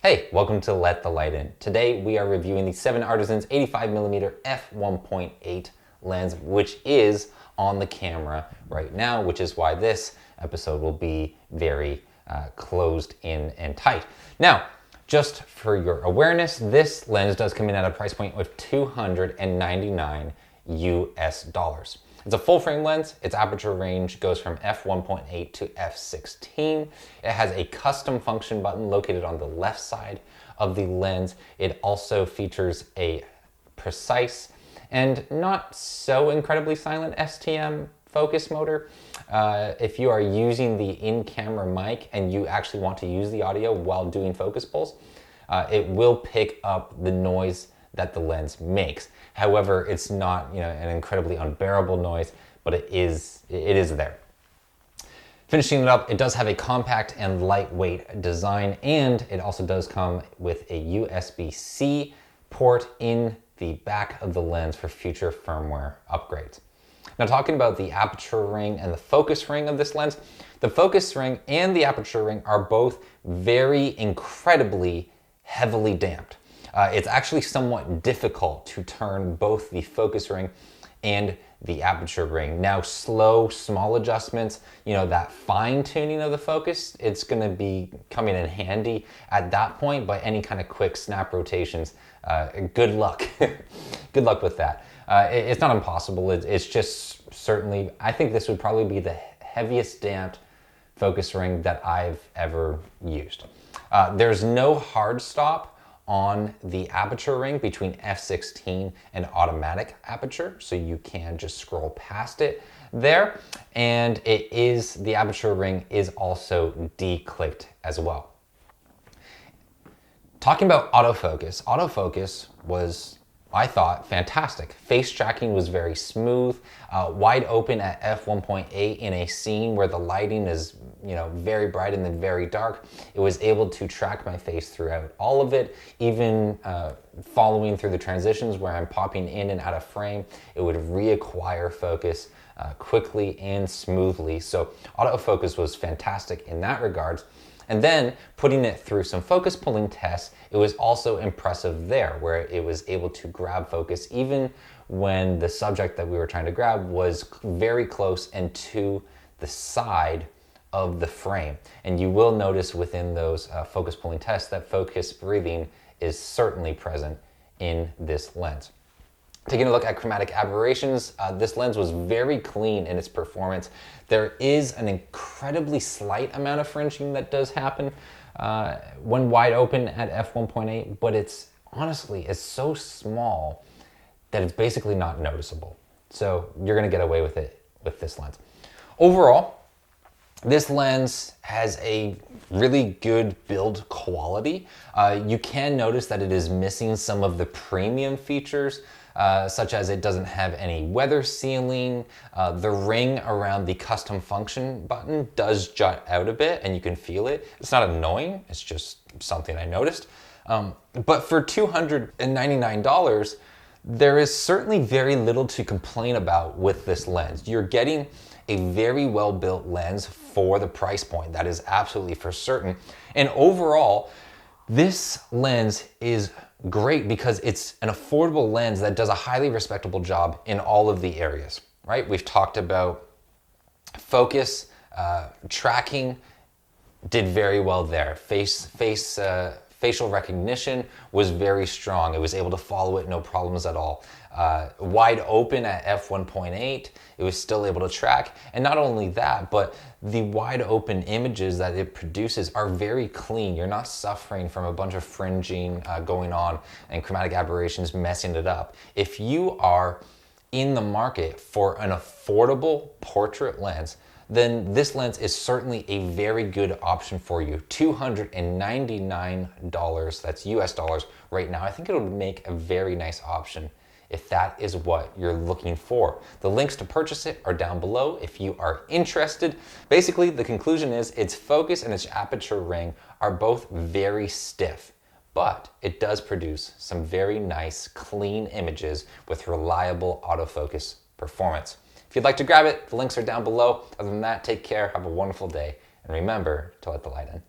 Hey, welcome to Let the Light In. Today we are reviewing the 7Artisans 85mm f1.8 lens, which is on the camera right now, which is why this episode will be very closed in and tight. Now, just for your awareness, this lens does come in at a price point of $299 US. It's a full frame lens. Its aperture range goes from f1.8 to f16. It has a custom function button located on the left side of the lens. It also features a precise and not so incredibly silent STM focus motor. If you are using the in-camera mic and you actually want to use the audio while doing focus pulls, it will pick up the noise that the lens makes. However, it's not, an incredibly unbearable noise, but it is there. Finishing it up, it does have a compact and lightweight design, and it also does come with a USB-C port in the back of the lens for future firmware upgrades. Now, talking about the aperture ring and the focus ring of this lens, the focus ring and the aperture ring are both very incredibly heavily damped. It's actually somewhat difficult to turn both the focus ring and the aperture ring. Now, slow, small adjustments, that fine tuning of the focus, it's gonna be coming in handy at that point, but any kind of quick snap rotations, good luck. Good luck with that. It's not impossible, it's just certainly, I think this would probably be the heaviest damped focus ring that I've ever used. There's no hard stop on the aperture ring between f16 and automatic aperture, so you can just scroll past it there. And the aperture ring is also declicked as well. Talking about autofocus was, I thought, fantastic. Face tracking was very smooth, wide open at f1.8 in a scene where the lighting is very bright and then very dark. It was able to track my face throughout all of it, even following through the transitions where I'm popping in and out of frame. It would reacquire focus quickly and smoothly. So autofocus was fantastic in that regard. And then putting it through some focus pulling tests, it was also impressive there, where it was able to grab focus even when the subject that we were trying to grab was very close and to the side of the frame. And you will notice within those focus pulling tests that focus breathing is certainly present in this lens. Taking a look at chromatic aberrations, this lens was very clean in its performance. There is an incredibly slight amount of fringing that does happen when wide open at f1.8, but it's so small that it's basically not noticeable. So you're gonna get away with it with this lens. Overall, this lens has a really good build quality. You can notice that it is missing some of the premium features, such as it doesn't have any weather sealing. The ring around the custom function button does jut out a bit and you can feel it. It's not annoying, it's just something I noticed. But for $299, there is certainly very little to complain about with this lens. You're getting a very well-built lens for the price point. That is absolutely for certain. And overall, this lens is great because it's an affordable lens that does a highly respectable job in all of the areas, right? We've talked about focus, tracking, did very well there. Facial recognition was very strong. It was able to follow it, no problems at all. Wide open at f1.8, it was still able to track. And not only that, but the wide open images that it produces are very clean. You're not suffering from a bunch of fringing going on and chromatic aberrations messing it up. If you are in the market for an affordable portrait lens, then this lens is certainly a very good option for you. $299, that's US dollars right now. I think it would make a very nice option if that is what you're looking for. The links to purchase it are down below if you are interested. Basically, the conclusion is its focus and its aperture ring are both very stiff, but it does produce some very nice, clean images with reliable autofocus performance. If you'd like to grab it, the links are down below. Other than that, take care, have a wonderful day, and remember to let the light in.